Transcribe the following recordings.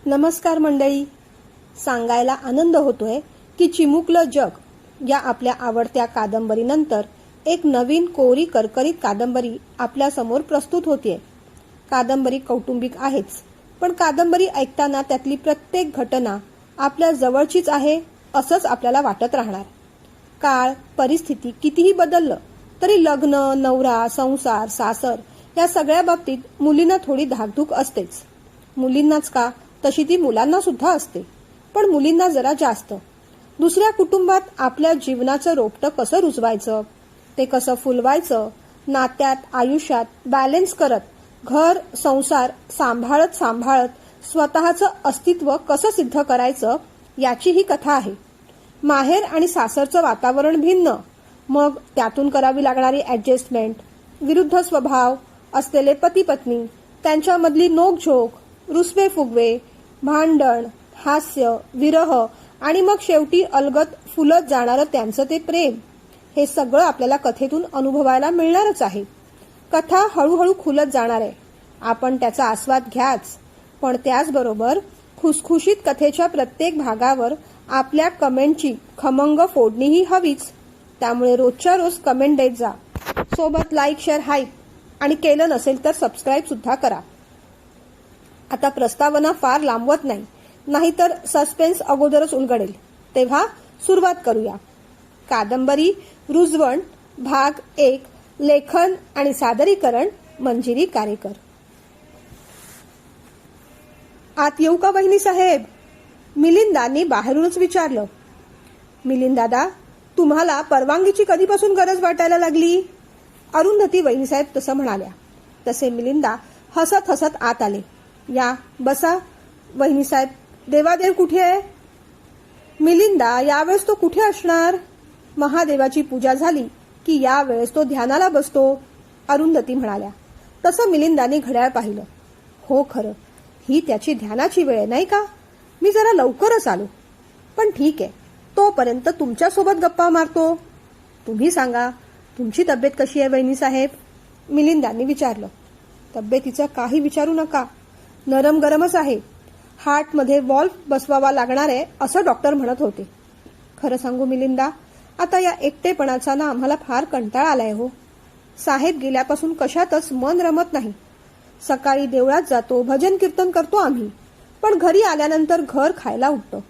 नमस्कार मंडळी. सांगायला आनंद होतोय की चिमुकलं जग या आपल्या आवडत्या कादंबरीनंतर एक नवीन कोरी करकरीत कादंबरी आपल्या समोर प्रस्तुत होतीये. कादंबरी कौटुंबिक आहेच, पण कादंबरी ऐकताना त्यातली प्रत्येक घटना आपल्या जवळचीच आहे असंच आपल्याला वाटत राहणार. काळ, परिस्थिती कितीही बदललं तरी लग्न, नवरा, संसार, सासर या सगळ्या बाबतीत मुलींना थोडी धाकधूक असतेच. मुलींनाच का, तशी ती मुलांना सुद्धा असते, पण मुलींना जरा जास्त. दुसऱ्या कुटुंबात आपल्या जीवनाचं रोपटं कसं रुजवायचं, ते कसं फुलवायचं, नात्यात, आयुष्यात बॅलन्स करत घर संसार सांभाळत स्वतःचं अस्तित्व कसं सिद्ध करायचं याची ही कथा आहे. माहेर आणि सासरचं वातावरण भिन्न, मग त्यातून करावी लागणारी ऍडजस्टमेंट, विरुद्ध स्वभाव असलेले पती पत्नी, त्यांच्यामधली नोकझोक, रुसवे फुगवे, भांडण, हास्य, विरह आणि मग शेवटी अलगद फुलत जाणारं त्यांचं ते प्रेम, हे सगळं आपल्याला कथेतून अनुभवायला मिळणारच आहे. कथा हळूहळू खुलत जाणार आहे. आपण त्याचा आस्वाद घ्याच, पण त्याचबरोबर खुसखुशीत कथेच्या प्रत्येक भागावर आपल्या कमेंटची खमंग फोडणीही हवीच. त्यामुळे रोजच्या रोज कमेंट देत जा, सोबत लाईक, शेअर, हाईप आणि केलं नसेल तर सबस्क्राईब सुद्धा करा. आता प्रस्तावना फार लांबवत नाही, नाहीतर सस्पेन्स अगोदरच उलगडेल. तेव्हा सुरुवात करूया. कादंबरी रुजवण भाग 1. लेखन आणि सादरीकरण मंजिरी कारेकर. आत येऊ का वहिनी साहेब? मिलिंदांनी बाहेरूनच विचारलं. मिलिंद दादा, तुम्हाला परवानगीची कधीपासून गरज वाटायला लागली? अरुंधती वहिनीसाहेब तसं म्हणाल्या. तसे मिलिंदा हसत हसत आत आले. या बसा वहिनीसाहेब. देवादेव कुठे आहे? मिलिंदा, यावेळेस तो कुठे असणार? महादेवाची पूजा झाली की यावेळेस तो ध्यानाला बसतो, अरुंधती म्हणाल्या. तसं मिलिंदाने घड्याळ पाहिलं. हो, खरं ही त्याची ध्यानाची वेळ नाही का? मी जरा लवकरच आलो, पण ठीक आहे, तोपर्यंत तुमच्यासोबत गप्पा मारतो. तुम्ही सांगा, तुमची तब्येत कशी आहे वहिनी साहेब? मिलिंदांनी विचारलं. तब्येतीचं काही विचारू नका, नरम गरमच आहे. हार्टमध्ये वॉल्व बसवावा लागणार आहे असं डॉक्टर म्हणत होते. खरं सांगू मिलिंदा, आता या एकटेपणाचा ना आम्हाला फार कंटाळा आलाय हो. साहेब गेल्यापासून कशातच मन रमत नाही. सकाळी देवळात जातो, भजन कीर्तन करतो आम्ही, पण घरी आल्यानंतर घर खायला उठतं.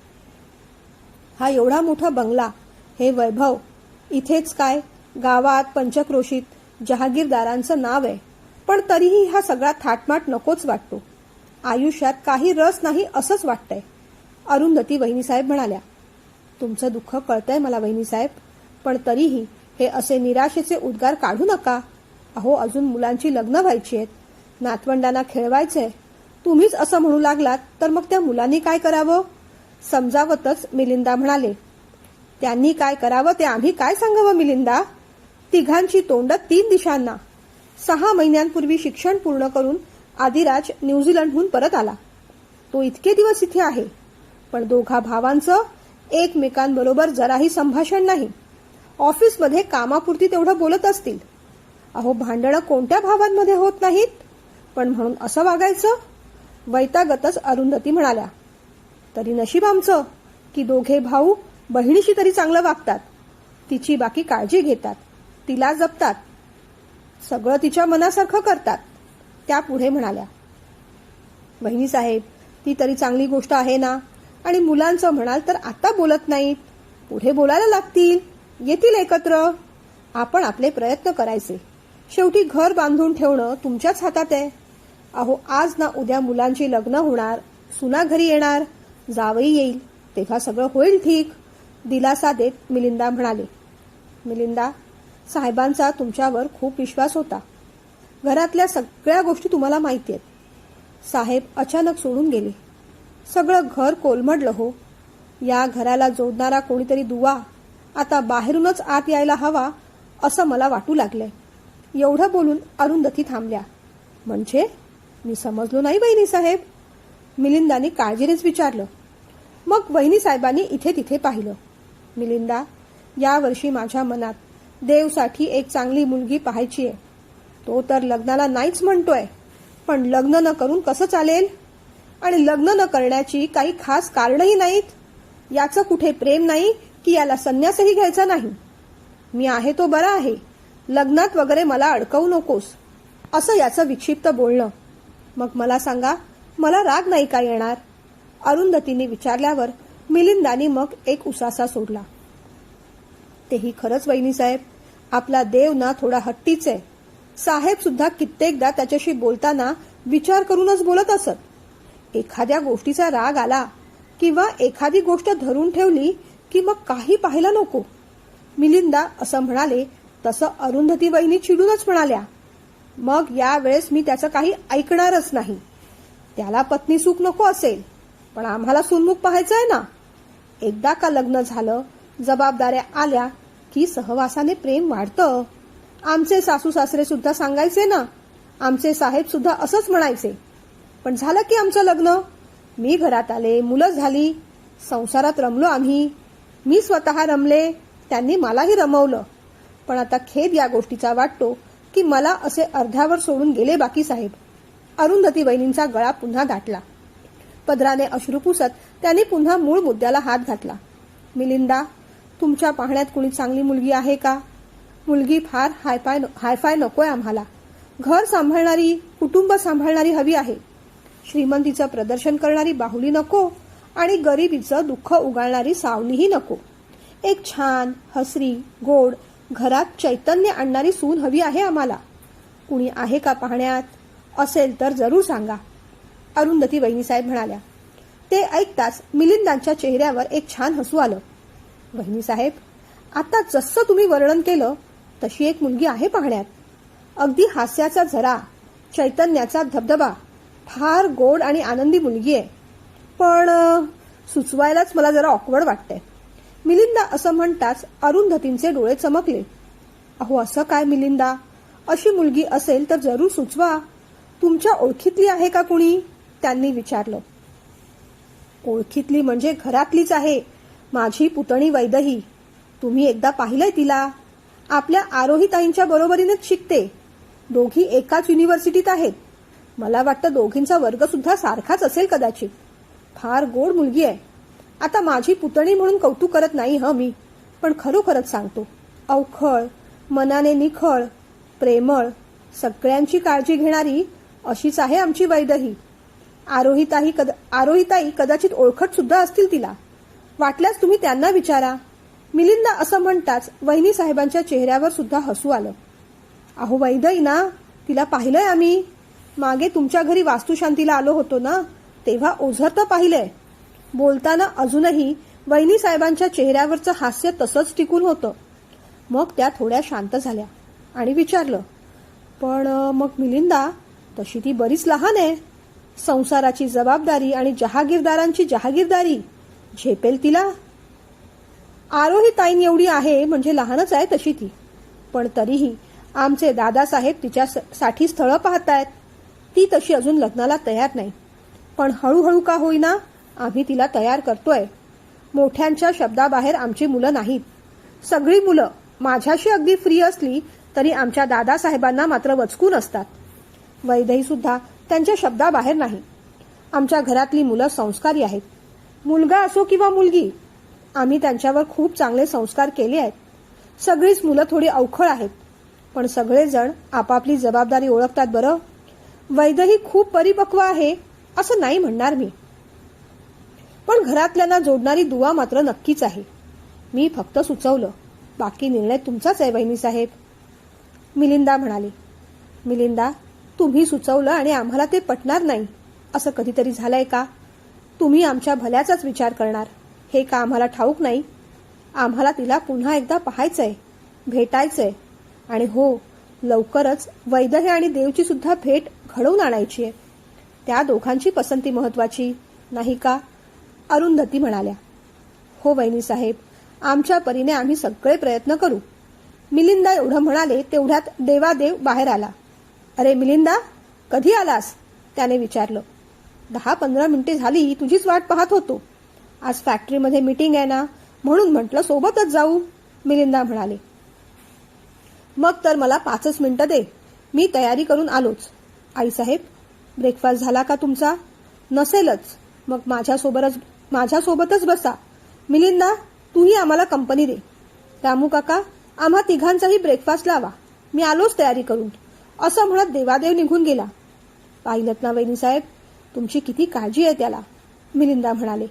हा एवढा मोठा बंगला, हे वैभव, इथेच काय गावात पंचक्रोशीत जहागीरदारांचं नाव आहे, पण तरीही हा सगळा थाटमाट नकोच वाटतो. आयुष्यात काही रस नाही असंच वाटतंय, अरुंधती वहिनीसाहेब म्हणाल्या. तुमचं दुःख कळतंय मला वहिनीसाहेब, पण तरीही हे असे निराशेचे उद्गार काढू नका. अहो, अजून मुलांची लग्न व्हायची आहेत, नातवंडांना खेळवायचंय. तुम्हीच असं म्हणू लागलात तर मग त्या मुलांनी काय करावं? समजावतच मिलिंदा म्हणाले. त्यांनी काय करावं ते आम्ही काय सांगावं मिलिंदा? तिघांची तोंड 3 दिशांना. 6 महिन्यांपूर्वी शिक्षण पूर्ण करून आदिराज न्यूझीलंडहून परत आला. तो इतके दिवस इथे आहे, पण दोघा भावांचं एकमेकांबरोबर जराही संभाषण नाही. ऑफिसमध्ये कामापुरती तेवढं बोलत असतील. अहो, भांडणं कोणत्या भावांमध्ये होत नाहीत, पण म्हणून असं वागायचं? वैतागतच अरुंधती म्हणाल्या. तरी नशीब आमचं की दोघे भाऊ बहिणीशी तरी चांगलं वागतात, तिची बाकी काळजी घेतात, तिला जपतात, सगळं तिच्या मनासारखं करतात. त्या पुढे म्हणाल्या. वहिनी साहेब, ती तरी चांगली गोष्ट आहे ना. आणि मुलांचं म्हणाल तर आता बोलत नाहीत, पुढे बोलायला लागतील, येतील एकत्र. आपण आपले प्रयत्न करायचे. शेवटी घर बांधून ठेवणं तुमच्याच हातात आहे. अहो, आज ना उद्या मुलांची लग्न होणार, सुना घरी येणार, जावई येईल, तेव्हा सगळं होईल ठीक, दिलासा देत मिलिंदा म्हणाले. मिलिंदा, साहेबांचा तुमच्यावर खूप विश्वास होता. घरातल्या सगळ्या गोष्टी तुम्हाला माहिती आहेत. साहेब अचानक सोडून गेले. सगळं घर कोलमडलं हो. या घराला जोडणारा कोणीतरी दुवा आता बाहेरूनच आत यायला हवा असं मला वाटू लागलंय. एवढं बोलून अरुंधती थांबल्या. म्हणजे मी समजलो नाही वहिनी साहेब, मिलिंदाने काळजीनेच विचारलं. मग वहिनी साहेबांनी इथे तिथे पाहिलं. मिलिंदा, यावर्षी माझ्या मनात देवसाठी एक चांगली मुलगी पाहायची आहे. तो तर लग्नाला नाहीच म्हणतोय, पण लग्न न करून कसं चालेल? आणि लग्न न करण्याची काही खास कारणही नाहीत. याचं कुठे प्रेम नाही की याला संन्यासही घ्यायचा नाही. मी आहे तो बरा आहे, लग्नात वगैरे मला अडकवू नकोस, असं याचं विक्षिप्त बोलणं. मग मला सांगा, मला राग नाही का येणार? अरुंधतीने विचारल्यावर मिलिंदाने मग एक उसासा सोडला. तेही खरंच वहिनीसाहेब, आपला देव ना थोडा हट्टीच आहे. साहेब सुद्धा कित्येकदा त्याच्याशी बोलताना विचार करूनच बोलत असत. एखाद्या गोष्टीचा राग आला किंवा एखादी गोष्ट धरून ठेवली की मग काही पाहायला नको. मिलिंदा असं म्हणाले तसं अरुंधती वहिनी चिडूनच म्हणाल्या, मग यावेळेस मी त्याचं काही ऐकणारच नाही. त्याला पत्नी सुख नको असेल, पण आम्हाला सुनमुख पाहायचं आहे ना. एकदा का लग्न झालं, जबाबदाऱ्या आल्या की सहवासाने प्रेम वाढतं. आमचे सासू सासरे सुद्धा सांगायचे ना, आमचे साहेब सुद्धा असंच म्हणायचे. पण झालं की आमचं लग्न, मी घरात आले, मुलं झाली, संसारात रमलो आम्ही. मी स्वतः रमले, त्यांनी मलाही रमवलं. पण आता खेद या गोष्टीचा वाटतो की मला असे अर्ध्यावर सोडून गेले बाकी साहेब. अरुंधती वहिनींचा गळा पुन्हा दाटला. पदराने अश्रू पुसत त्यांनी पुन्हा मूळ मुद्द्याला हात घातला. मिलिंदा, तुमच्या पाहण्यात कुणी चांगली मुलगी आहे का? मुलगी फार हायफाय नकोय आम्हाला. घर सांभाळणारी, कुटुंब सांभाळणारी हवी आहे. श्रीमंतीचं प्रदर्शन करणारी बाहुली नको आणि गरिबीचं दुःख उगाळणारी सावलीही नको. एक छान, हसरी, गोड, घरात चैतन्य आणणारी सून हवी आहे आम्हाला. कुणी आहे का पाहण्यात? असेल तर जरूर सांगा, अरुंधती वहिनीसाहेब म्हणाल्या. ते ऐकताच मिलिंदांच्या चेहऱ्यावर एक छान हसू आलं. वहिनीसाहेब, आता जसं तुम्ही वर्णन केलं तशी एक मुलगी आहे पाहण्यात. अगदी हास्याचा झरा, चैतन्याचा धबधबा, फार गोड आणि आनंदी मुलगी आहे. पण सुचवायलाच मला जरा ऑकवर्ड वाटतंय. मिलिंदा असं म्हणताच अरुंधतींचे डोळे चमकले. अहो असं काय मिलिंदा, अशी मुलगी असेल तर जरूर सुचवा. तुमच्या ओळखीतली आहे का कुणी? त्यांनी विचारलं. ओळखीतली म्हणजे घरातलीच आहे, माझी पुतणी वैदही. तुम्ही एकदा पाहिलंय तिला? आपल्या आरोहीताईंच्या बरोबरीनेच शिकते. दोघी एकाच युनिव्हर्सिटीत आहेत. मला वाटतं दोघींचा वर्ग सुद्धा सारखाच असेल कदाचित. फार गोड मुलगी आहे. आता माझी पुतणी म्हणून कौतुक करत नाही मी, पण खरोखरच सांगतो, अवखळ, मनाने निखळ, प्रेमळ, सगळ्यांची काळजी घेणारी अशीच आहे आमची वैदही. आरोहीताई कदाचित ओळखत सुद्धा असतील तिला. वाटल्यास तुम्ही त्यांना विचारा. मिलिंदा असं म्हणताच वहिनी साहेबांच्या चेहऱ्यावर सुद्धा हसू आलं. अहो वैदही ना, तिला पाहिलंय आम्ही. मागे तुमच्या घरी वास्तुशांतीला आलो होतो ना, तेव्हा ओझरतं पाहिलंय. बोलताना अजूनही वहिनी साहेबांच्या चेहऱ्यावरचं हास्य तसंच टिकून होतं. मग त्या थोड्या शांत झाल्या आणि विचारलं, पण मग मिलिंदा, तशी ती बरीच लहान आहे. संसाराची जबाबदारी आणि जहागीरदारांची जहागीरदारी झेपेल तिला? आरोहीताईन एवढी आहे म्हणजे लहानच आहे तशी ती. पण तरीही आमचे दादासाहेब तिच्यासाठी स्थळं पाहतायत. ती तशी अजून लग्नाला तयार नाही, पण हळूहळू का होईना आम्ही तिला तयार करतोय. मोठ्यांच्या शब्दाबाहेर आमची मुलं नाहीत. सगळी मुलं माझ्याशी अगदी फ्री असली तरी आमच्या दादासाहेबांना मात्र वचकून असतात. वैदही सुद्धा त्यांच्या शब्दाबाहेर नाही. आमच्या घरातली मुलं संस्कारी आहेत. मुलगा असो किंवा मुलगी, आम्ही त्यांच्यावर खूप चांगले संस्कार केले आहेत. सगळीच मुलं थोडी अवखळ आहेत, पण सगळेजण आपापली जबाबदारी ओळखतात. बरं, वैदही खूप परिपक्व आहे असं नाही म्हणणार मी, पण घरातल्यांना जोडणारी दुवा मात्र नक्कीच आहे. मी फक्त सुचवलं, बाकी निर्णय तुमचाच आहे वहिनीसाहेब, मिलिंदा म्हणाली. मिलिंदा, तुम्ही सुचवलं आणि आम्हाला ते पटणार नाही असं कधीतरी झालंय का? तुम्ही आमच्या भल्याचाच विचार करणार हे का आम्हाला ठाऊक नाही? आम्हाला तिला पुन्हा एकदा पाहायचंय, भेटायचंय, आणि हो, लवकरच वैदही आणि देवची सुद्धा भेट घडवून आणायची आहे. त्या दोघांची पसंती महत्वाची नाही का? अरुंधती म्हणाल्या. हो वहिनीसाहेब, आमच्या परीने आम्ही सगळे प्रयत्न करू. मिलिंदा एवढं म्हणाले तेवढ्यात देवादेव बाहेर आला. अरे मिलिंदा, कधी आलास? त्याने विचारलं. 10-15 मिनिटे झाली तुझीच वाट पाहत होतो. आज फॅक्टरीमध्ये मीटिंग आहे ना, म्हणून म्हटलं सोबतच जाऊ, मिलिंदा म्हणाले. मग तर मला 5 मिनिटं दे, मी तयारी करून आलोच. आईसाहेब, ब्रेकफास्ट झाला का तुमचा? नसेलच मग माझ्यासोबतच बसा. मिलिंदा, तूही आम्हाला कंपनी दे. रामू काका, आम्हा तिघांचाही ब्रेकफास्ट लावा. मी आलोच तयारी करून, असं म्हणत देवादेव निघून गेला. पाहिलत ना वहिनीसाहेब, तुमची किती काळजी आहे त्याला, मिलिंदा म्हणाले.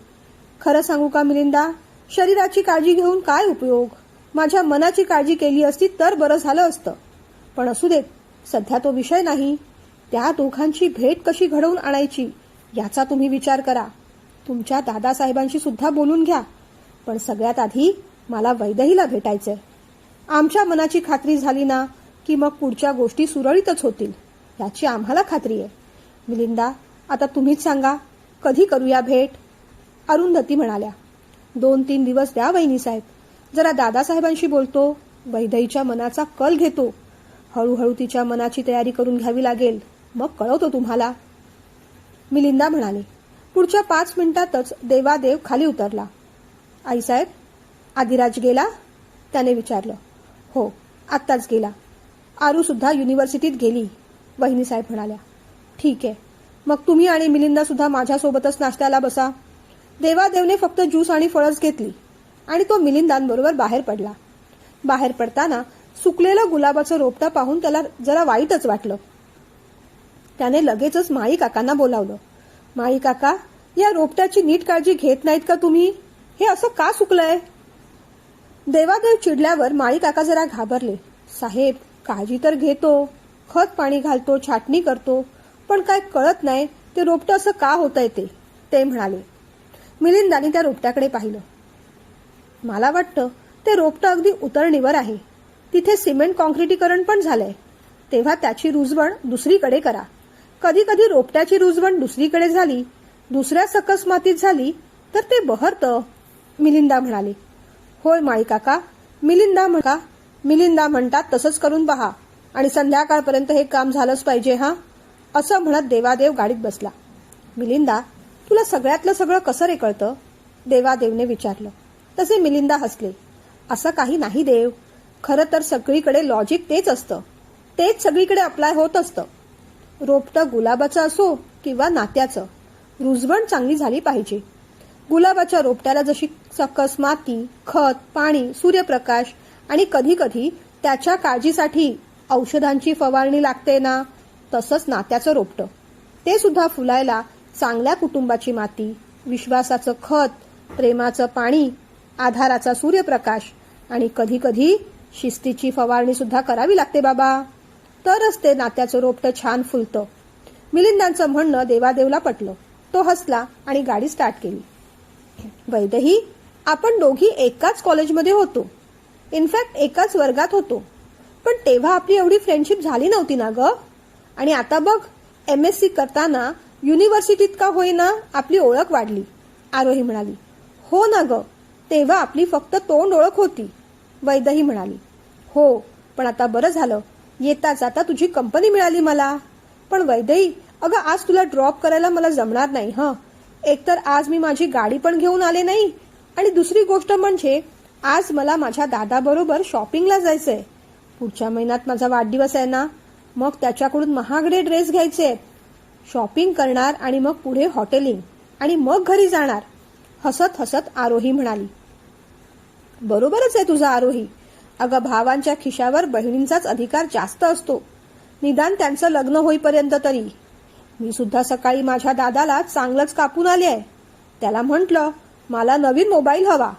खरं सांगू का मिलिंदा, शरीराची काळजी घेऊन काय उपयोग? माझ्या मनाची काळजी केली असती तर बरं झालं असतं. पण असू देत, सध्या तो विषय नाही. त्या दोघांची भेट कशी घडवून आणायची याचा तुम्ही विचार करा. तुमच्या दादासाहेबांशी सुद्धा बोलून घ्या. पण सगळ्यात आधी मला वैदेहीला भेटायचंय. आमच्या मनाची खात्री झाली ना की मग पुढच्या गोष्टी सुरळीतच होतील, याची आम्हाला खात्री आहे. मिलिंदा, आता तुम्हीच सांगा, कधी करूया भेट? अरुंधती म्हणाल्या. 2-3 दिवस द्या वहिनीसाहेब, जरा दादासाहेबांशी बोलतो, वैदेहीच्या मनाचा कल घेतो. हळूहळू तिच्या मनाची तयारी करून घ्यावी लागेल, मग कळवतो तुम्हाला, मिलिंदा म्हणाले. पुढच्या 5 मिनिटातच देवादेव खाली उतरला. आईसाहेब, आदिराज गेला? त्याने विचारलं. हो, आत्ताच गेला. आरू सुद्धा युनिव्हर्सिटीत गेली, वहिनीसाहेब म्हणाल्या. ठीक आहे, मग तुम्ही आणि मिलिंदा सुद्धा माझ्यासोबतच नाश्त्याला बसा. देवादेवने फक्त ज्यूस आणि फळच घेतली आणि तो मिलिंदांबरोबर बाहेर पडला. बाहेर पडताना सुकलेलं गुलाबाचं रोपटं पाहून त्याला जरा वाईटच वाटलं. त्याने लगेचच माळी काकांना बोलावलं. माळी काका, या रोपट्याची नीट काळजी घेत नाहीत का तुम्ही? हे असं का सुकलंय? देवादेव चिडल्यावर माळी काका जरा घाबरले. साहेब, काळजी तर घेतो, खत पाणी घालतो, छाटणी करतो, पण काय कळत नाही ते रोपटं असं का होतंय ते म्हणाले. मिलिंदाने त्या रोपट्याकडे पाहिलं. मला वाटतं ते रोपटं अगदी उतरणीवर आहे. तिथे सिमेंट कॉन्क्रिटीकरण पण झालंय. तेव्हा त्याची रुजवण दुसरीकडे करा. कधी कधी रोपट्याची रुजवण दुसरीकडे झाली, दुसऱ्या सकस मातीत झाली तर ते बहरतं, मिलिंदा म्हणाली. होय माळी काका, मिलिंदा म्हणतात तसंच करून पहा आणि संध्याकाळपर्यंत हे काम झालंच पाहिजे हा, असं म्हणत देवादेव गाडीत बसला. मिलिंदा, तुला सगळ्यातलं सगळं कसं रे कळतं? देवादेवने विचारलं. तसे मिलिंदा हसले. असं काही नाही देव, खरं तर सगळीकडे लॉजिक तेच असतं, तेच सगळीकडे अप्लाय होत असतं. रोपटं गुलाबाचं असो किंवा नात्याचं, रुजवण चांगली झाली पाहिजे. गुलाबाच्या रोपट्याला जशी सकस माती, खत, पाणी, सूर्यप्रकाश आणि कधी कधी त्याच्या काळजीसाठी औषधांची फवारणी लागते ना, तसंच नात्याचं रोपटं, ते सुद्धा फुलायला चांगल्या कुटुंबाची माती, विश्वासाचं खत, प्रेमाचं पाणी, आधाराचा सूर्यप्रकाश आणि कधी कधी शिस्तीची फवारणी सुद्धा करावी लागते बाबा, तरच ते नात्याचं रोपटं छान फुलतं. मिलिंदांचं म्हणणं देवादेवला पटलं. तो हसला आणि गाडी स्टार्ट केली. वैदेही, आपण दोघी एकाच कॉलेजमध्ये होतो, इनफॅक्ट एकाच वर्गात होतो, पण तेव्हा आपली एवढी फ्रेंडशिप झाली नव्हती ना ग. आणि आता बघ, MSc करताना युनिव्हर्सिटीत का होईना आपली ओळख वाढली, आरोही म्हणाली. हो ना ग, तेव्हा आपली फक्त तोंड ओळख होती, वैदेही म्हणाली. हो, पण आता बरं झालं, येता जाता तुझी कंपनी मिळाली मला. पण वैदेही, अगं आज तुला ड्रॉप करायला मला जमणार नाही हं. एकतर आज मी माझी गाडी पण घेऊन आले नाही आणि दुसरी गोष्ट म्हणजे आज मला माझ्या दादाबरोबर शॉपिंगला जायचंय. पुढच्या महिन्यात माझा वाढदिवस आहे ना, मग त्याच्याकडून महागडे ड्रेस घ्यायचे आहेत. शॉपिंग करणार आणि मग पुढे हॉटेलिंग आणि मग घरी जाणार, हसत हसत आरोही म्हणाली. बरोबरच आहे तुझा आरोही. अगं भावांच्या खिशावर बहिणींचाच अधिकार जास्त असतो, निदान त्यांचं लग्न होईपर्यंत तरी. मी सुद्धा सकाळी माझ्या दादाला चांगलंच कापून आले आहे. त्याला म्हटलं मला नवीन मोबाईल हवा.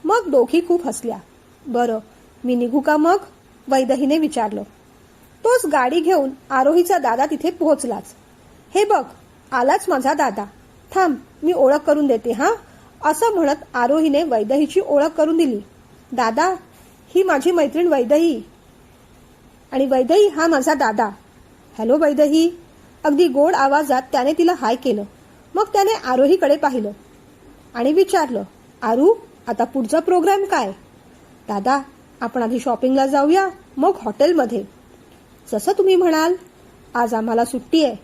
मग दोघी खूप हसल्या. बरं, मी निघू का मग, वैदेहीने विचारलं. तोच गाडी घेऊन आरोहीचा दादा तिथे पोहोचलाच. हे बघ, आलाच माझा दादा, थांब मी ओळख करून देते हा, असं म्हणत आरोहीने वैदेहीची ओळख करून दिली. दादा, ही माझी मैत्रीण वैदेही, आणि वैदेही हा माझा दादा. हॅलो वैदेही, अगदी गोड आवाजात त्याने तिला हाय केलं. मग त्याने आरोहीकडे पाहिलं आणि विचारलं, आरू, आता पुढचा प्रोग्राम काय? दादा, आपण आधी शॉपिंगला जाऊया, मग हॉटेलमध्ये. जसं तुम्ही म्हणाल. आज आम्हाला सुट्टी आहे,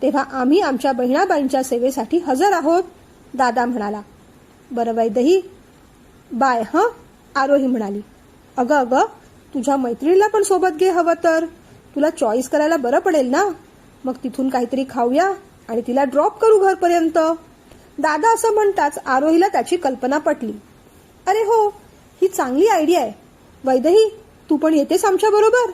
तेव्हा आम्ही आमच्या बहिणाबाईंच्या सेवेसाठी हजर आहोत, दादा म्हणाला. बरं वैदेही, बाय हं, आरोही म्हणाली. अगं, तुझ्या मैत्रिणीला पण सोबत घे हवं तर, तुला चॉईस करायला बरं पडेल ना. मग तिथून काहीतरी खाऊया आणि तिला ड्रॉप करू घरपर्यंत. दादा असं म्हणताच आरोहीला त्याची कल्पना पटली. अरे हो, ही चांगली आयडिया आहे. वैदेही, तू पण येतेस आमच्या बरोबर?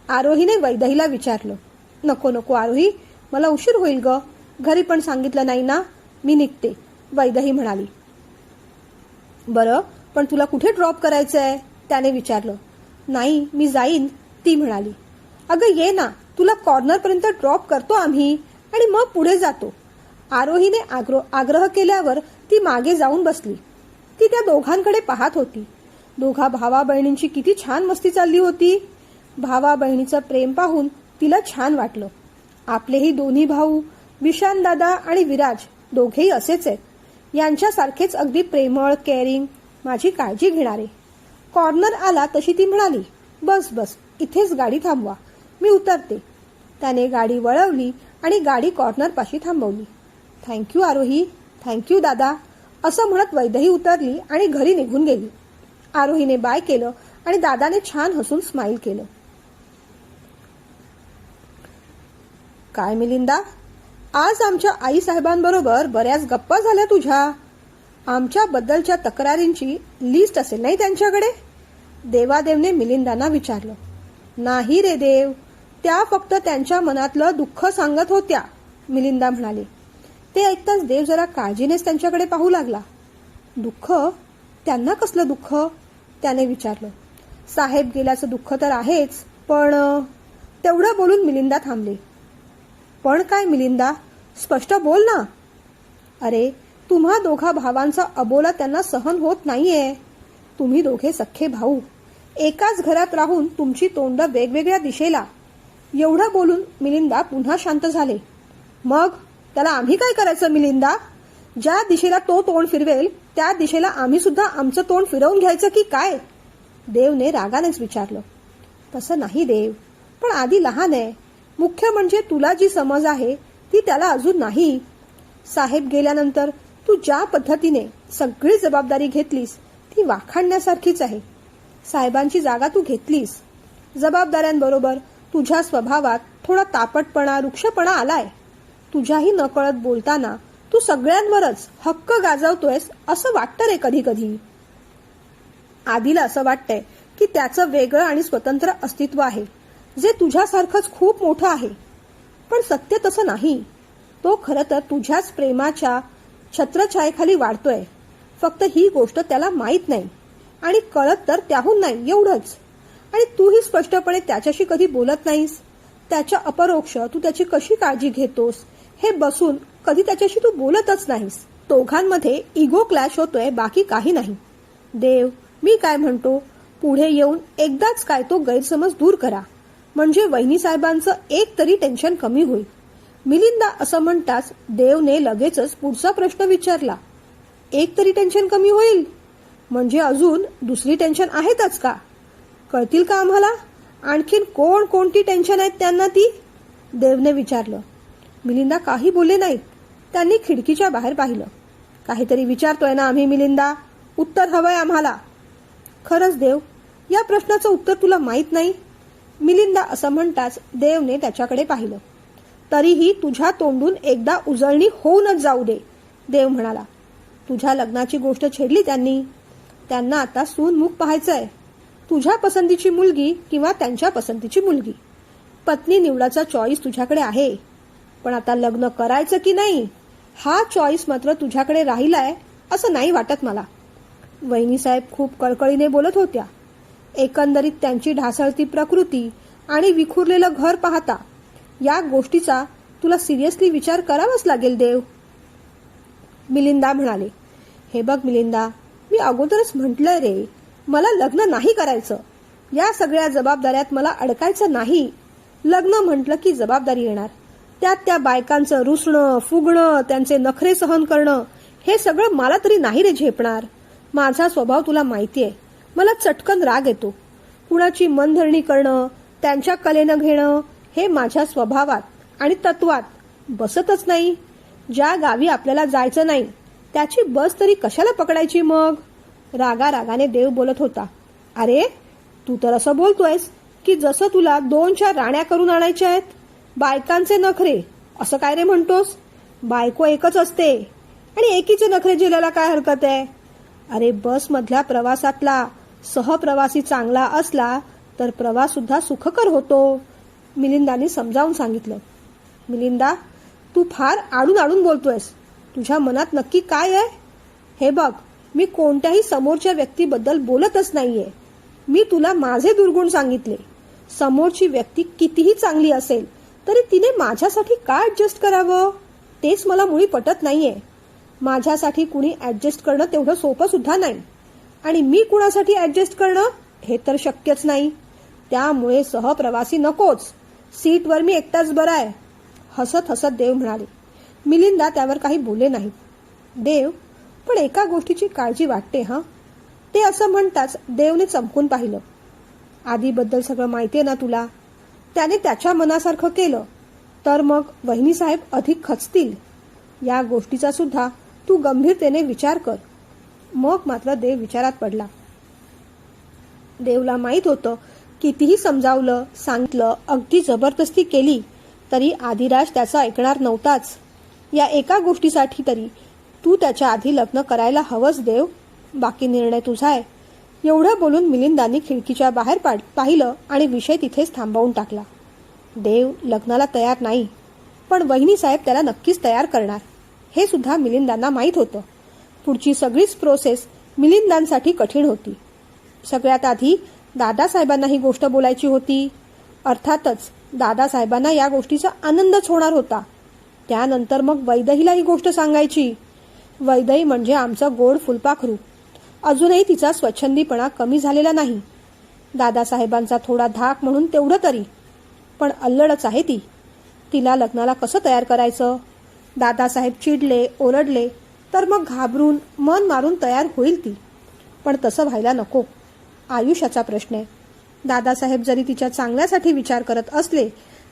आरोहीने वैदेहीला विचारलं. नको नको आरोही, मला उशीर होईल ग. घरी पण सांगितलं नाही ना, मी निघते, वैदेही म्हणाली. बरं, पण तुला कुठे ड्रॉप करायचंय? त्याने विचारलं. नाही, मी जाईन, ती म्हणाली. अगं ये ना, तुला कॉर्नरपर्यंत ड्रॉप करतो आम्ही आणि मग पुढे जातो. आरोहीने आग्रह केल्यावर ती मागे जाऊन बसली. ती त्या दोघांकडे पाहत होती. दोघा भावा बहिणींची किती छान मस्ती चालली होती. भावा बहिणीचं प्रेम पाहून तिला छान वाटलं. आपलेही दोन्ही भाऊ विशान दादा आणि विराज दोघेही असेच आहेत. यांच्यासारखेच अगदी प्रेमळ, केअरिंग, माझी काळजी घेणारे. कॉर्नर आला तशी ती म्हणाली, बस बस, इथेच गाडी थांबवा, मी उतरते. त्याने गाडी वळवली आणि गाडी कॉर्नरपाशी थांबवली. थँक्यू आरोही, थँक्यू दादा, असं म्हणत वैदेही उतरली आणि घरी निघून गेली. आरोहीने बाय केलं आणि दादाने छान हसून स्माईल केलं. काय मिलिंदा, आज आमच्या आई साहेबांबरोबर बऱ्याच गप्पा झाल्या तुझ्या. आमच्याबद्दलच्या तक्रारींची लिस्ट असेल नाही त्यांच्याकडे? देवादेवने मिलिंदांना विचारलं. नाही रे देव, त्या फक्त त्यांच्या मनातलं दुःख सांगत होत्या, मिलिंदा म्हणाली. ते ऐकताच देव जरा काळजीनेच त्यांच्याकडे पाहू लागला. दुःख? त्यांना कसलं दुःख? त्याने विचारलं. साहेब गेल्याचं दुःख तर आहेच, पण तेवढं बोलून मिलिंदा थांबली. पण काय मिलिंदा, स्पष्ट बोल ना. अरे, तुम्हा दोघा भावांचा अबोला त्यांना सहन होत नाहीये. तुम्ही दोघे सख्खे भाऊ, एकाच घरात राहून तुमची तोंड वेगवेगळ्या दिशेला. एवढं बोलून मिलिंदा पुन्हा शांत झाले. मग त्याला आम्ही काय करायचं मिलिंदा? ज्या दिशेला तो तोंड फिरवेल त्या दिशेला आम्ही सुद्धा आमचं तोंड फिरवून घ्यायचं की काय? देवने रागानेच विचारलं. तसं नाही देव, पण आधी लहान आहे. मुख्य म्हणजे तुला जी समज आहे ती त्याला अजून नाही. साहेब गेल्यानंतर तू ज्या पद्धतीने सगळी जबाबदारी घेतलीस ती वाखाणण्यासारखीच आहे. साहेबांची जागा तू घेतलीस. जबाबदाऱ्यांबरोबर तुझ्या स्वभावात थोडा तापटपणा, रुक्षपणा आलाय. तुझ्याही नकळत बोलताना तू सगळ्यांवरच हक्क गाजवतोयस असं वाटतं रे कधी कधी. आधीला असं वाटतंय की त्याचं वेगळं आणि स्वतंत्र अस्तित्व आहे, जे तुझ्यासारखंच खूप मोठं आहे. पण सत्य तसं नाही. तो खरं तर तुझ्याच प्रेमाच्या छत्रछायेखाली वाढतोय. फक्त ही गोष्ट त्याला माहीत नाही आणि कळत तर त्याहून नाही, एवढंच. आणि तूही स्पष्टपणे त्याच्याशी कधी बोलत नाहीस. त्याच्या अपरोक्ष तू त्याची कशी काळजी घेतोस हे बसून कधी त्याच्याशी तू बोलतच नाहीस. दोघांमध्ये इगो क्लॅश होतोय, बाकी काही नाही. देव, मी काय म्हणतो, पुढे येऊन एकदाच काय तो गैरसमज दूर करा, म्हणजे वहिनी साहेबांचं एक तरी टेन्शन कमी होईल. मिलिंदा असं म्हणताच देवने लगेचच पुढचा प्रश्न विचारला. एक तरी टेन्शन कमी होईल म्हणजे अजून दुसरी टेन्शन आहेतच का? कळतील का आम्हाला? आणखीन कोणती टेन्शन आहेत त्यांना ती? देवने विचारलं. मिलिंदा काही बोलले नाहीत. त्यांनी खिडकीच्या बाहेर पाहिलं. काहीतरी विचारतोय ना आम्ही मिलिंदा, उत्तर हवंय आम्हाला. खरंच देव, या प्रश्नाचं उत्तर तुला माहित नाही? मिलिंदा असं म्हणताच देवने त्याच्याकडे पाहिलं. तरीही तुझ्या तोंडून एकदा उजळणी होऊनच जाऊ दे, देव म्हणाला. तुझ्या लग्नाची गोष्ट छेडली त्यांनी. त्यांना आता सूनमुख पाहायचंय. तुझ्या पसंतीची मुलगी किंवा त्यांच्या पसंतीची मुलगी. पत्नी निवडाचा चॉईस तुझ्याकडे आहे. पण आता लग्न करायचं की नाही हा चॉईस मात्र तुझ्याकडे राहिलाय असं नाही वाटत मला. वहिनीसाहेब खूप कळकळीने बोलत होत्या. एकंदरीत त्यांची ढासळती प्रकृती आणि विखुरलेलं घर पाहता या गोष्टीचा तुला सिरियसली विचार करावाच लागेल देव, मिलिंदा म्हणाले. हे बघ मिलिंदा, मी अगोदरच म्हटलंय रे, मला लग्न नाही करायचं. या सगळ्या जबाबदाऱ्यात मला अडकायचं नाही. लग्न म्हटलं की जबाबदारी येणार. त्यात त्या बायकांचं रुसणं, फुगणं, त्यांचे नखरे सहन करणं, हे सगळं मला तरी नाही रे झेपणार. माझा स्वभाव तुला माहितीये. मला चटकन राग येतो. कुणाची मनधरणी करणं, त्यांच्या कलेनं घेणं हे माझ्या स्वभावात आणि तत्वात बसतच नाही. ज्या गावी आपल्याला जायचं नाही त्याची बस तरी कशाला पकडायची मग? रागाने देव बोलत होता. अरे, तू तर असं बोलतोयस की जसं तुला 2-4 राण्या करून आणायच्या आहेत. बायकांचे नखरे असं काय रे म्हणतोस? बायको एकच असते आणि एकीचे नखरे झेलायला काय हरकत आहे? अरे बसमधल्या प्रवासातला सहप्रवासी चांगला असला तर प्रवास सुद्धा सुखकर होतो, मिलिंदाने समजावून सांगितलं. मिलिंदा, तू फार आडून आडून बोलतोयस. तुझ्या मनात नक्की काय आहे? हे बघ, मी कोणत्याही समोरच्या व्यक्तीबद्दल बोलतच नाहीये. मी तुला माझे दुर्गुण सांगितले. समोरची व्यक्ती कितीही चांगली असेल तरी तिने माझ्यासाठी का ऍडजस्ट करावं, तेच मला मुळी पटत नाहीये. माझ्यासाठी कुणी ऍडजस्ट करणं तेवढं सोपं सुद्धा नाही आणि मी कुणासाठी ऍडजस्ट करणं हे तर शक्यच नाही. त्यामुळे सहप्रवासी नकोच. सीटवर मी एकटाच बरा आहे, हसत हसत देव म्हणाले. मिलिंदा त्यावर काही बोलले नाहीत. देव, पण एका गोष्टीची काळजी वाटते हं. ते असं म्हणताच देवने चमकून पाहिलं. आधीबद्दल सगळं माहितीये ना तुला. त्याने त्याच्या मनासारखं केलं तर मग वहिनीसाहेब अधिक खचतील. या गोष्टीचा सुद्धा तू गंभीरतेने विचार कर. मग मात्र देव विचारात पडला. देवला माहित होतं कितीही समजावलं, सांगितलं, अगदी जबरदस्ती केली तरी आदिराज त्याचं ऐकणार नव्हताच. या एका गोष्टीसाठी तरी तू त्याच्या आधी लग्न करायला हवंच देव. बाकी निर्णय तुझा आहे. एवढं बोलून मिलिंदांनी खिडकीच्या बाहेर पाहिलं आणि विषय तिथेच थांबवून टाकला. देव लग्नाला तयार नाही, पण वहिनीसाहेब त्याला नक्कीच तयार करणार हे सुद्धा मिलिंदांना माहीत होतं. पुढची सगळीच प्रोसेस मिलिंदांसाठी कठीण होती. सगळ्यात आधी दादासाहेबांना ही गोष्ट बोलायची होती. अर्थातच दादासाहेबांना या गोष्टीचा आनंदच होणार होता. त्यानंतर मग वैदेहीला ही गोष्ट सांगायची. वैदेही म्हणजे आमचं गोड फुलपाखरू. अजूनही तिचा स्वच्छंदीपणा कमी झालेला नाही. दादासाहेबांचा थोडा धाक म्हणून तेवढं तरी, पण अल्लडच आहे ती. तिला लग्नाला कसं तयार करायचं? दादासाहेब चिडले, ओरडले तर मग घाबरून मन मारून तयार होईल ती. पण तसं व्हायला नको. आयुष्याचा प्रश्न आहे. दादासाहेब जरी तिच्या चांगल्यासाठी विचार करत असले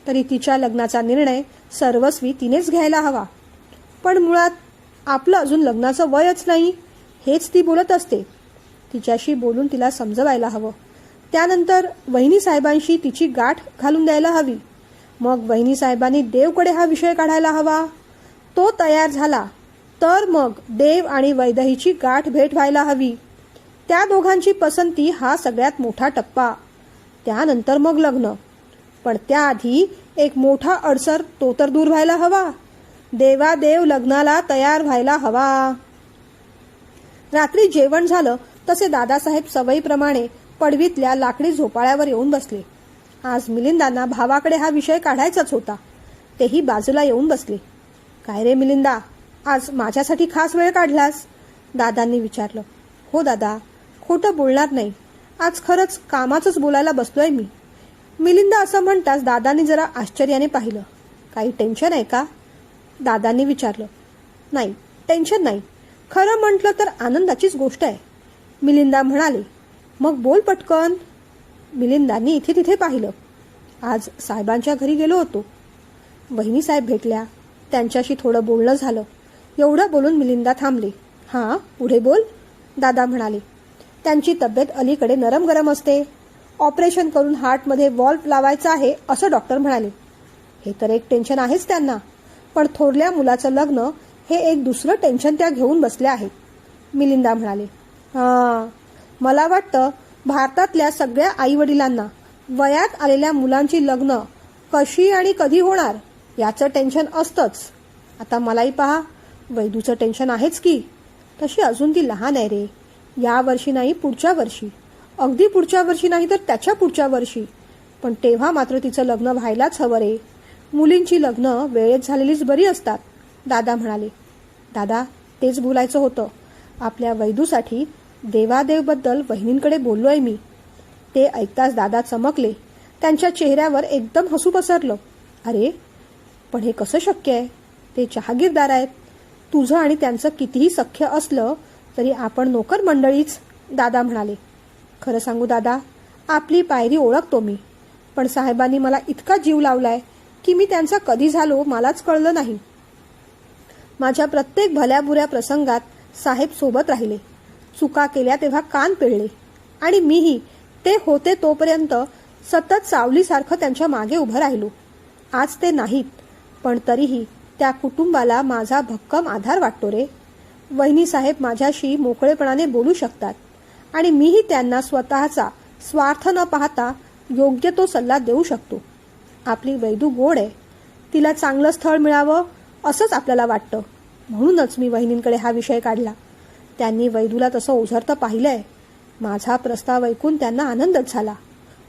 तरी तिच्या लग्नाचा निर्णय सर्वस्वी तिनेच घ्यायला हवा. पण मुळात आपलं अजून लग्नाचं वयच नाही हेच ती बोलत असते. तिच्याशी बोलून तिला समजवायला हवं. त्यानंतर वहिनीसाहेबांशी तिची गाठ घालून द्यायला हवी. मग वहिनीसाहेबांनी देवकडे हा विषय काढायला हवा. तो तयार झाला तर मग देव आणि वैदेहीची गाठ भेट व्हायला हवी. त्या दोघांची पसंती हा सगळ्यात मोठा टप्पा. त्यानंतर मग लग्न. पण त्याआधी एक मोठा अडसर तो तर दूर व्हायला हवा. देवादेव लग्नाला तयार व्हायला हवा. रात्री जेवण झालं तसे दादासाहेब सवयीप्रमाणे पडवीतल्या लाकडी झोपाळ्यावर येऊन बसले. आज मिलिंदांना भावाकडे हा विषय काढायचाच होता. तेही बाजूला येऊन बसले. काय रे मिलिंदा, आज माझ्यासाठी खास वेळ काढलास? दादांनी विचारलं. हो दादा, खोटं बोलणार नाही. आज खरंच कामाचंच बोलायला बसलोय मी. मिलिंदा असं म्हणताच दादांनी जरा आश्चर्याने पाहिलं. काही टेन्शन आहे का? दादांनी विचारलं. नाही, टेन्शन नाही. खरं म्हटलं तर आनंदाचीच गोष्ट आहे, मिलिंदा म्हणाली. मग बोल पटकन. मिलिंदांनी इथे तिथे पाहिलं. आज साहेबांच्या घरी गेलो होतो. वहिनीसाहेब भेटल्या. त्यांच्याशी थोडं बोलणं झालं. एवढं बोलून मिलिंदा थांबली. हां, पुढे बोल, दादा म्हणाले. त्यांची तब्येत अलीकडे नरम गरम असते. ऑपरेशन करून हार्टमध्ये व्हॉल्व लावायचा आहे असं डॉक्टर म्हणाले. हे तर एक टेन्शन आहेच त्यांना, पण थोरल्या मुलाचं लग्न हे एक दुसरं टेन्शन त्या घेऊन बसल्या आहेत, मिलिंदा म्हणाले. हां, मला वाटतं भारतातल्या सगळ्या आईवडिलांना वयात आलेल्या मुलांची लग्न कशी आणि कधी होणार याचं टेन्शन असतंच. आता मलाही पहा, वैदूचं टेन्शन आहेच की. तशी अजून ती लहान आहे रे. या वर्षी नाही, पुढच्या वर्षी. अगदी पुढच्या वर्षी नाही तर त्याच्या पुढच्या वर्षी. पण तेव्हा मात्र तिचं लग्न व्हायलाच हवं रे. मुलींची लग्न वेळेत झालेलीच बरी असतात, दादा म्हणाले. दादा, तेच बोलायचं होतं. आपल्या वैदूसाठी देवादेवबद्दल वहिनींकडे बोललोय मी. ते ऐकताच दादा चमकले. त्यांच्या चेहऱ्यावर एकदम हसू पसरलं. अरे, पण हे कसं शक्य आहे? ते जहागीरदार आहेत. तुझं आणि त्यांचं कितीही सख्य असलं तरी आपण नोकर मंडळीच, दादा म्हणाले. खरं सांगू दादा, आपली पायरी ओळखतो मी. पण साहेबांनी मला इतका जीव लावलाय की मी त्यांचा कधी झालो मलाच कळलं नाही. माझ्या प्रत्येक भल्याबुऱ्या प्रसंगात साहेब सोबत राहिले. चुका केल्या तेव्हा कान पिळले आणि मीही ते होते तोपर्यंत सतत सावलीसारखं त्यांच्या मागे उभं राहिलो. आज ते नाहीत, पण तरीही त्या कुटुंबाला माझा भक्कम आधार वाटतो रे. वहिनी साहेब माझ्याशी मोकळेपणाने बोलू शकतात आणि मीही त्यांना स्वतःचा स्वार्थ न पाहता योग्य तो सल्ला देऊ शकतो. आपली वैदू गोड आहे, तिला चांगलं स्थळ मिळावं असंच आपल्याला वाटतं. म्हणूनच मी वहिनींकडे हा विषय काढला. त्यांनी वैदूला तसं ओझरतं पाहिलंय. माझा प्रस्ताव ऐकून त्यांना आनंदच झाला.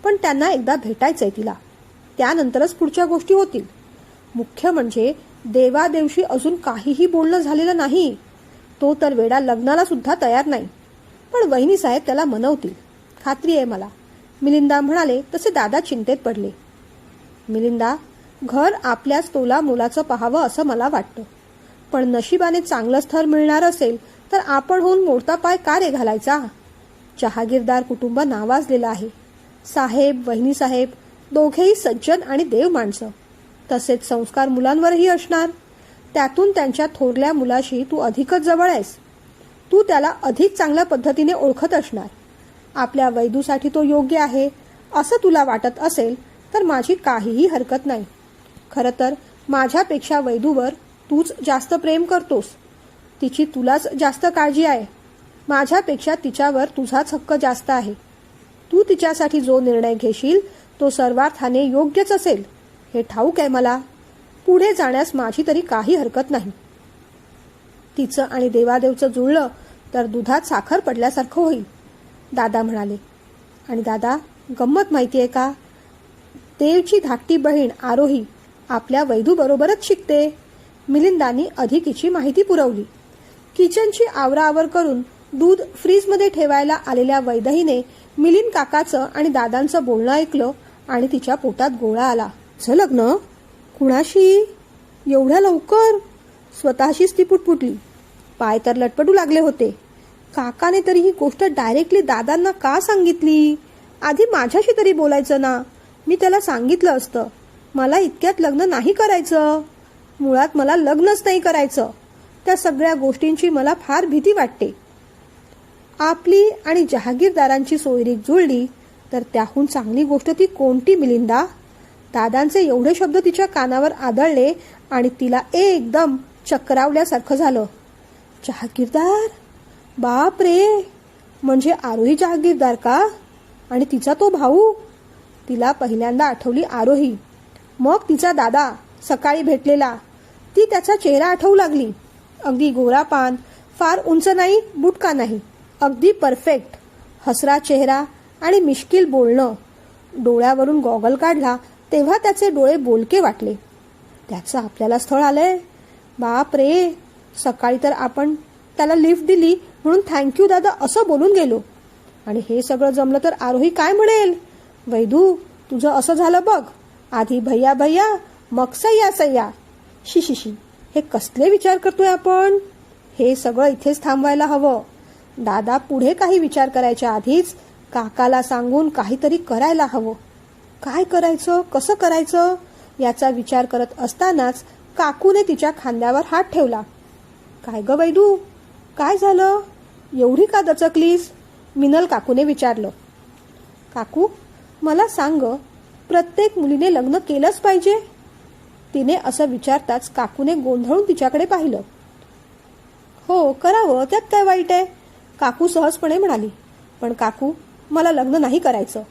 पण त्यांना एकदा भेटायचंय तिला, त्यानंतरच पुढच्या गोष्टी होतील. मुख्य म्हणजे देवादेवशी अजून काहीही बोलणं झालेलं नाही. तो तर वेडा लग्नाला सुद्धा तयार नाही. पण वहिनी साहेब त्याला मनवतील, खात्री आहे मला. मिलिंदा म्हणाले तसे दादा चिंतेत पडले. मिलिंदा, घर आपल्याच तोला मुलाचं पाहावं असं मला वाटतं. पण नशिबाने चांगलं स्थळ मिळणार असेल तर आपण होऊन मोडता पाय का रे घालायचा? जहागीरदार कुटुंब नावाजलेलं आहे. साहेब, वहिनी साहेब दोघेही सज्जन आणि देव माणसं. तसेच संस्कार मुलांवरही असणार. त्यातून त्यांच्या थोरल्या मुलाशी तू अधिकच जवळ आहेस. तू त्याला अधिक चांगल्या पद्धतीने ओळखत असणार. आपल्या वैदूसाठी तो योग्य आहे असं तुला वाटत असेल तर माझी काहीही हरकत नाही. खरं तर माझ्यापेक्षा वैदूवर तूच जास्त प्रेम करतोस. तिची तुलाच जास्त काळजी आहे. माझ्यापेक्षा तिच्यावर तुझाच हक्क जास्त आहे. तू तिच्यासाठी जो निर्णय घेशील तो सर्वार्थाने योग्यच असेल हे ठाऊक आहे मला. पुढे जाण्यास माझी तरी काही हरकत नाही. तिचं आणि देवादेवचं जुळलं तर दुधात साखर पडल्यासारखं होईल, दादा म्हणाले. आणि दादा, गंमत माहितीये का? देवची धाकटी बहीण आरोही आपल्या वैदूबरोबरच शिकते. मिलिंदानी अधिकीची माहिती पुरवली. किचनची आवराआवर करून दूध फ्रीजमध्ये ठेवायला आलेल्या वैदहीने मिलिंद काकाचं आणि दादांचं बोलणं ऐकलं आणि तिच्या पोटात गोळा आला. लग्न कुणाशी? एवढ्या लवकर? स्वतःशीच ती पुटपुटली. पाय तर लटपटू लागले होते. काकाने तरी ही गोष्ट डायरेक्टली दादांना का सांगितली? आधी माझ्याशी तरी बोलायचं ना. मी त्याला सांगितलं असतं मला इतक्यात लग्न नाही करायचं. मुळात मला लग्नच नाही करायचं. त्या सगळ्या गोष्टींची मला फार भीती वाटते. आपली आणि जहागीरदारांची सोयरीक जुळली तर त्याहून चांगली गोष्ट ती कोणती मिलिंदा? दादांचे एवढे शब्द तिच्या कानावर आदळले आणि तिला एकदम चक्रावल्यासारखं झालं. जहागीरदार? बाप रे, म्हणजे आरोही जहागीरदार का? आणि तिचा तो भाऊ? तिला पहिल्यांदा आठवली आरोही, मग तिचा दादा सकाळी भेटलेला. ती त्याचा चेहरा आठवू लागली. अगदी गोरापान, फार उंच नाही, बुटका नाही, अगदी परफेक्ट. हसरा चेहरा आणि मिश्किल बोलणं. डोळ्यावरून गॉगल काढला तेव्हा त्याचे डोळे बोलके वाटले. त्याचं आपल्याला स्थळ आलंय. बाप रे, सकाळी तर आपण त्याला लिफ्ट दिली म्हणून थँक्यू दादा असं बोलून गेलो. आणि हे सगळं जमलं तर आरोही काय म्हणेल? वैदू, तुझं असं झालं बघ. आधी भैया भैया, मग सय्या सय्या. शिशिशी, हे कसले विचार करतोय आपण? हे सगळं इथेच थांबवायला हवं. दादा पुढे काही विचार करायच्या आधीच काकाला सांगून काहीतरी करायला हवं. काय करायचं, कसं करायचं याचा विचार करत असतानाच काकूने तिच्या खांद्यावर हात ठेवला. काय ग वैदू, काय झालं? एवढी का दचकलीस? मिनल काकूने विचारलं. काकू, मला सांग, प्रत्येक मुलीने लग्न केलंच पाहिजे? तिने असं विचारताच काकूने गोंधळून तिच्याकडे पाहिलं. हो, करावं, त्यात काय वाईट आहे? काकू सहजपणे म्हणाली. पण काकू, मला लग्न नाही करायचं.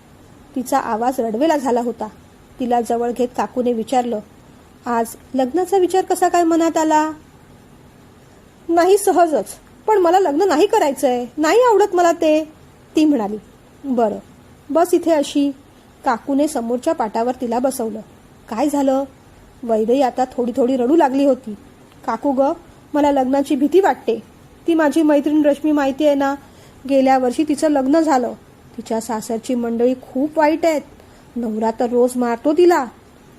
तिचा आवाज रडवेला झाला होता. तिला जवळ घेत काकूने विचारलं, आज लग्नाचा विचार कसा काय मनात आला? नाही, सहजच. पण मला लग्न नाही करायचंय, नाही आवडत मला ते, ती म्हणाली. बरं, बस इथे अशी. काकूने समोरच्या पाटावर तिला बसवलं. काय झालं? वैदई आता थोडी थोडी रडू लागली होती. काकू ग, मला लग्नाची भीती वाटते. ती माझी मैत्रीण रश्मी माहिती आहे ना, गेल्या वर्षी तिचं लग्न झालं. तिच्या सासरची मंडळी खूप वाईट आहेत. नवरा तर रोज मारतो तिला.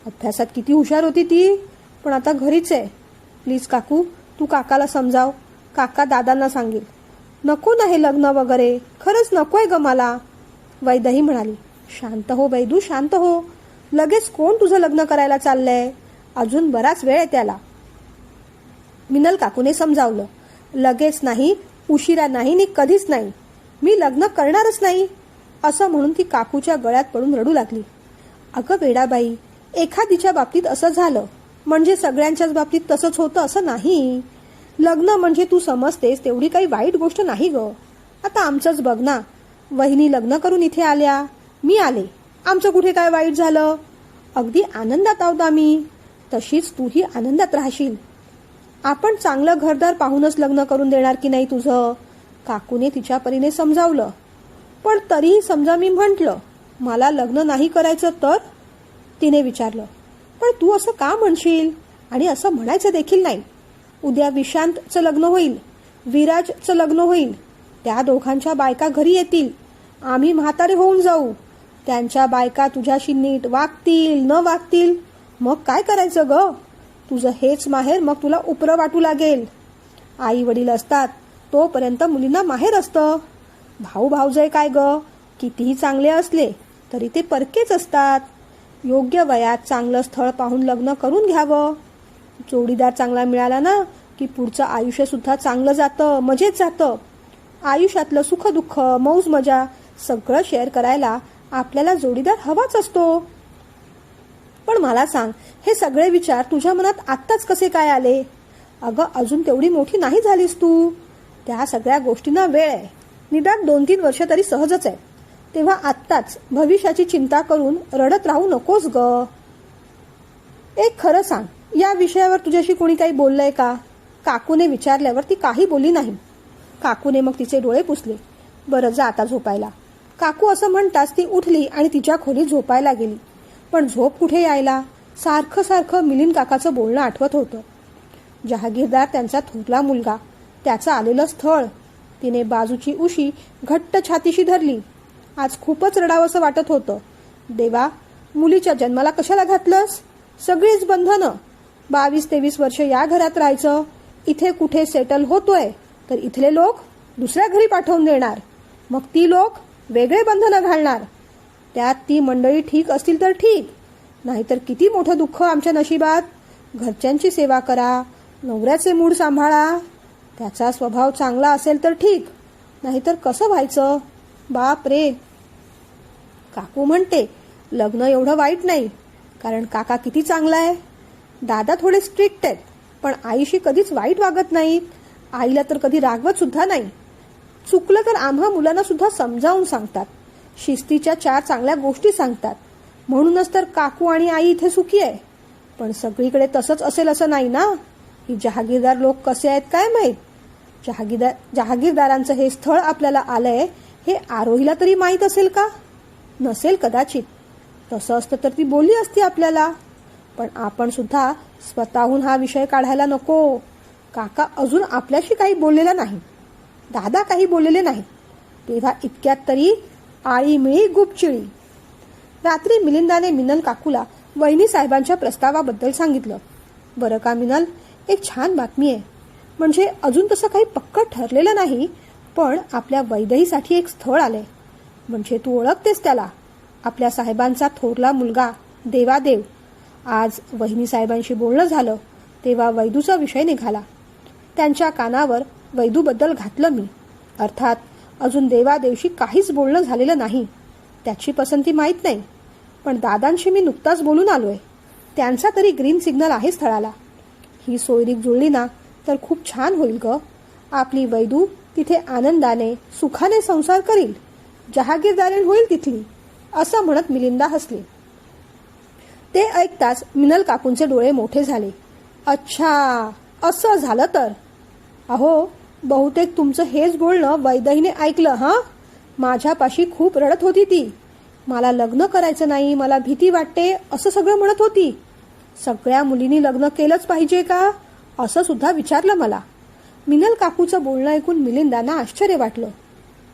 अभ्यासात किती हुशार होती ती, पण आता घरीच आहे. प्लीज काकू, तू काकाला समजाव. काका दादांना सांगेल. नको ना हे लग्न वगैरे, खरंच नकोय ग मला, वैदही म्हणाली. शांत हो वैदू, शांत हो. लगेच कोण तुझं लग्न करायला चाललंय? अजून बराच वेळ आहे त्याला, मिनल काकूने समजावलं. लगेच नाही, उशिरा नाही, नि कधीच नाही. मी लग्न करणारच नाही, असं म्हणून ती काकूच्या गळ्यात पडून रडू लागली. अगं वेडाबाई, एखादीच्या बाबतीत असं झालं म्हणजे सगळ्यांच्याच बाबतीत तसंच होतं असं नाही. लग्न म्हणजे तू समजतेस तेवढी काही वाईट गोष्ट नाही ग. आता आमचंच बघ ना, वहिनी लग्न करून इथे आल्या, मी आले, आमचं कुठे काय वाईट झालं? अगदी आनंदात आहोत आम्ही. तशीच तूही आनंदात राहशील. आपण चांगलं घरदार पाहूनच लग्न करून देणार की नाही तुझं? काकूने तिच्या परीने समजावलं. पण तरीही समजा मी म्हटलं मला लग्न नाही करायचं तर? तिने विचारलं. पण तू असं का म्हणशील? आणि असं म्हणायचं देखील नाही. उद्या विशांतचं लग्न होईल, विराजचं लग्न होईल, त्या दोघांच्या बायका घरी येतील, आम्ही म्हातारे होऊन जाऊ, त्यांच्या बायका तुझ्याशी नीट वागतील न वागतील, मग काय करायचं ग? तुझं हेच माहेर मग तुला उपरं वाटू लागेल. आई वडील असतात तोपर्यंत मुलींना माहेर असतं. भाऊ भाऊजय काय ग, कितीही चांगले असले तरी ते परकेच असतात. योग्य वयात चांगलं स्थळ पाहून लग्न करून घ्यावं. जोडीदार चांगला मिळाला ना की पुढचं आयुष्य सुद्धा चांगलं जातं, मजेत जातं. आयुष्यातलं सुख दुःख मौज मजा सगळं शेअर करायला आपल्याला जोडीदार हवाच असतो. पण मला सांग, हे सगळे विचार तुझ्या मनात आत्ताच कसे काय आले? अगं अजून तेवढी मोठी नाही झालीस तू. त्या सगळ्या गोष्टींना वेळ आहे. निदान 2-3 वर्ष तरी सहजच आहे. तेव्हा आत्ताच भविष्याची चिंता करून रडत राहू नकोस ग. एक खरं सांग, या विषयावर तुझ्याशी कोणी काही बोललंय का? काकूने विचारल्यावर ती काही बोलली नाही. काकूने मग तिचे डोळे पुसले. बरं जा आता झोपायला. काकू असं म्हणताच ती उठली आणि तिच्या खोलीत झोपायला गेली. पण झोप कुठे यायला? सारखं सारखं मिलिंद काकाचं बोलणं आठवत होतं. जहागीरदार त्यांचा थोरला मुलगा, त्याचं आलेलं स्थळ. तिने बाजूची उशी घट्ट छातीशी धरली. आज खूपच रडावंसं वाटत होतं. देवा, मुलीच्या जन्माला कशाला घातलंस? सगळीच बंधनं. 22-23 वर्ष या घरात राहायचं. इथे कुठे सेटल होतोय तर इथले लोक दुसऱ्या घरी पाठवून देणार. मग ती लोक वेगळे बंधनं घालणार. त्यात ती मंडळी ठीक असतील तर ठीक, नाहीतर किती मोठं दुःख आमच्या नशिबात. घरच्यांची सेवा करा, नवऱ्याचे मूड सांभाळा. त्याचा स्वभाव चांगला असेल तर ठीक, नाहीतर कसं व्हायचं? बाप रे. काकू म्हणते लग्न एवढं वाईट नाही, कारण काका किती चांगला आहे. दादा थोडे स्ट्रिक्ट आहेत, पण आईशी कधीच वाईट वागत नाहीत. आईला तर कधी रागवत सुद्धा नाही. चुकलं तर आम्हा मुलांना सुद्धा समजावून सांगतात. शिस्तीच्या 4 चांगल्या गोष्टी सांगतात. म्हणूनच तर काकू आणि आई इथे सुखी आहे. पण सगळीकडे तसंच असेल असं नाही ना. ही जहागीरदार लोक कसे आहेत काय माहीत. जहागीरदारांचं हे स्थळ आपल्याला आलंय हे आरोहीला तरी माहीत असेल का? नसेल कदाचित. तसं असतं तर ती बोलली असती आपल्याला. पण आपण सुद्धा स्वतःहून हा विषय काढायला नको. काका अजून आपल्याशी काही बोललेला नाही, दादा काही बोललेले नाही. तेव्हा इतक्यात तरी आळीमिळी गुपचिळी. रात्री मिलिंदाने मिनल काकूला वहिनी साहेबांच्या प्रस्तावाबद्दल सांगितलं. बरं का मिनल, एक छान बातमी आहे. म्हणजे अजून तसं काही पक्क ठरलेलं नाही, पण आपल्या वैदेहीसाठी एक स्थळ आलंय. म्हणजे तू ओळखतेस त्याला, आपल्या साहेबांचा थोरला मुलगा देवादेव. आज वहिनी साहेबांशी बोलणं झालं तेव्हा वैदूचा विषय निघाला. त्यांच्या कानावर वैदूबद्दल घातलं मी. अर्थात अजून देवादेवशी काहीच बोलणं झालेलं नाही. त्याची पसंती माहीत नाही. पण दादांशी मी नुकताच बोलून आलोय. त्यांचा तरी ग्रीन सिग्नल आहे स्थळाला. ही सोयरीक जुळली ना तर खूप छान होईल ग. आपली वैदू तिथे आनंदाने सुखाने संसार करील, जहागीरदारीण होईल तिथली, असं म्हणत मिलिंदा हसली. ते ऐकताच मिनल काकूंचे डोळे मोठे झाले. अच्छा, असं झालं तर. अहो, बहुतेक तुमचं हेच बोलणं वैदेहीने ऐकलं. हां, माझ्यापाशी खूप रडत होती ती. मला लग्न करायचं नाही, मला भीती वाटते, असं सगळं म्हणत होती. सगळ्या मुलींनी लग्न केलंच पाहिजे का असं सुद्धा विचारलं मला. मिनल काकूचं बोलणं ऐकून मिलिंदांना आश्चर्य वाटलं.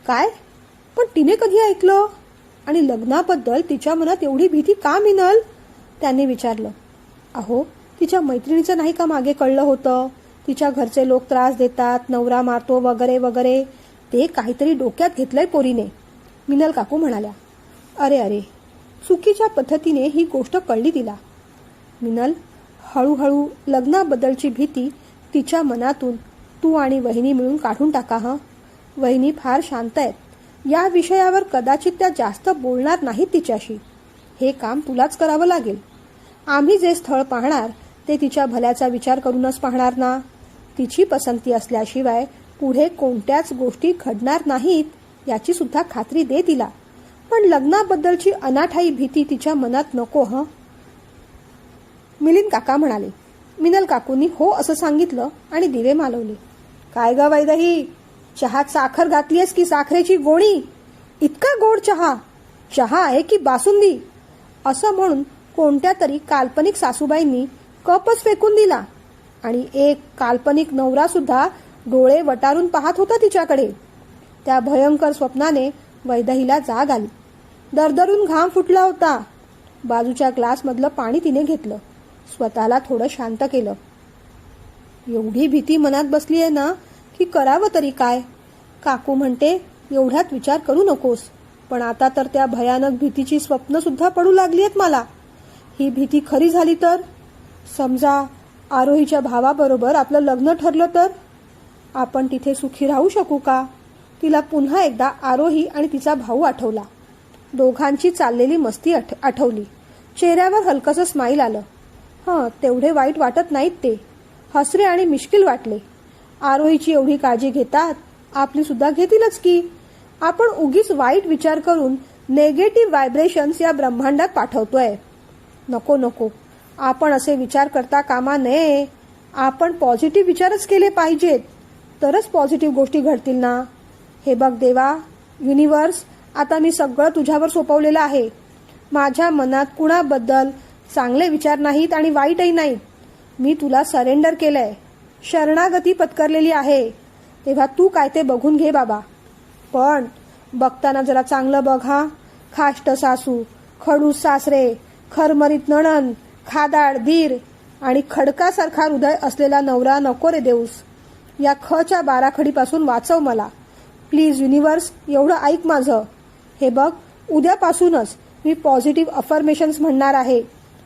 काय? पण तिने कधी ऐकलं? आणि लग्नाबद्दल तिच्या मनात एवढी भीती का मिनल? त्यांनी विचारलं. अहो, तिच्या मैत्रिणीचं नाही का मागे कळलं होतं. तिच्या घरचे लोक त्रास देतात, नवरा मारतो वगैरे वगैरे. ते काहीतरी डोक्यात घेतलंय पोरीने, मिनल काकू म्हणाल्या. अरे अरे, चुकीच्या पद्धतीने ही गोष्ट कळली तिला. मिनल, हळूहळू लग्नाबद्दलची भीती तिच्या मनातून तू आणि वहिनी मिळून काढून टाका. हं, वहिनी फार शांत आहेत. या विषयावर कदाचित त्या जास्त बोलणार नाहीत तिच्याशी. हे काम तुलाच करावं लागेल. आम्ही जे स्थळ पाहणार ते तिच्या भल्याचा विचार करूनच पाहणार ना. तिची पसंती असल्याशिवाय पुढे कोणत्याच गोष्टी घडणार नाहीत याची सुद्धा खात्री दे तिला. पण लग्नाबद्दलची अनाठाई भीती तिच्या मनात नको. मिलिंद काका म्हणाले. मिनल काकूंनी हो असं सांगितलं आणि दिवे मालवले. काय ग वैदही, चहात साखर घातलीयस की साखरेची गोणी? इतका गोड चहा? चहा आहे की बासुंदी? असं म्हणून कोणत्या तरी काल्पनिक सासूबाईंनी कपच फेकून दिला आणि एक काल्पनिक नवरा सुद्धा डोळे वटारून पाहत होता तिच्याकडे. त्या भयंकर स्वप्नाने वैदहीला जाग आली. दरदरून घाम फुटला होता. बाजूच्या ग्लासमधलं पाणी तिने घेतलं. स्वतःला थोडं शांत केलं. एवढी भीती मनात बसली आहे ना की करावं तरी काय. काकू म्हणते एवढ्यात विचार करू नकोस, पण आता तर त्या भयानक भीतीची स्वप्न सुद्धा पडू लागली आहेत मला. ही भीती खरी झाली तर? समजा आरोहीच्या भावाबरोबर आपलं लग्न ठरलं तर? आपण तिथे सुखी राहू शकू का? तिला पुन्हा एकदा आरोही आणि तिचा भाऊ आठवला. दोघांची चाललेली मस्ती आठवली. चेहऱ्यावर हलकसं स्माईल आलं. तेवढे वाईट वाटत नाहीत ते. हसरे आणि मिश्किल वाटले. आरोहीची एवढी काळजी घेतात, आपली सुद्धा घेतीलच की. आपण उगीच वाईट विचार करून नेगेटिव्ह व्हायब्रेशन्स या ब्रह्मांडात पाठवतोय. नको नको, आपण असे विचार करता कामा नये. आपण पॉझिटिव्ह विचारच केले पाहिजेत, तरच पॉझिटिव्ह गोष्टी घडतील ना. हे बघ देवा, युनिव्हर्स, आता मी सगळं तुझ्यावर सोपवलेलं आहे. माझ्या मनात कुणाबद्दल चांगले विचार नाहीत आणि वाईटही नाहीत. मी तुला सरेंडर केलंय, शरणागती पत्करलेली आहे. तेव्हा तू काय ते बघून घे बाबा. पण बघताना जरा चांगलं बघ हा. खाष्ट सासू, खडूस सासरे, खरमरीत नणंद, खादाड दीर आणि खडकासारखा हृदय असलेला नवरा नको रे देऊस. या खच्या बाराखडीपासून वाचव मला प्लीज युनिव्हर्स. एवढं ऐक माझं. हे बघ, उद्यापासूनच मी पॉझिटिव्ह अफर्मेशन्स म्हणणार आहे.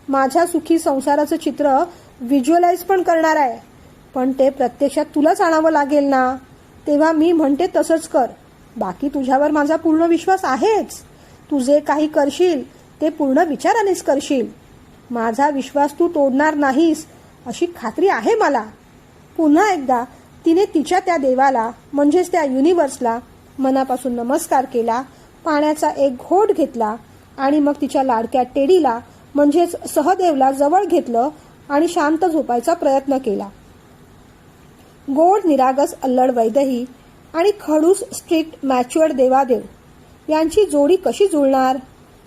माझ्या सुखी संसाराचं चित्र व्हिज्युअलाइज पण करणार आहे. पण ते प्रत्यक्षात तुलाच आणावं लागेल ना. तेव्हा मी म्हणते तसंच कर. बाकी तुझ्यावर माझा पूर्ण विश्वास आहेच. तू जे काही करशील ते पूर्ण विचारानेच करशील. माझा विश्वास तू तोडणार नाहीस अशी खात्री आहे मला. पुन्हा एकदा तिने तिच्या त्या देवाला म्हणजेच त्या युनिव्हर्सला मनापासून नमस्कार केला. पाण्याचा एक घोट घेतला आणि मग तिच्या लाडक्या टेडीला म्हणजेच सहदेवला जवळ घेतलं आणि शांत झोपायचा प्रयत्न केला. गोड निरागस अल्लड वैदही आणि खडूस स्ट्रिक्ट मॅच्युअर्ड देवादेव यांची जोडी कशी जुळणार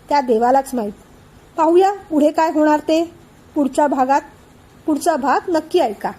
त्या देवालाच माहीत. पाहूया पुढे काय होणार ते पुढच्या भागात. पुढचा भाग नक्की ऐका.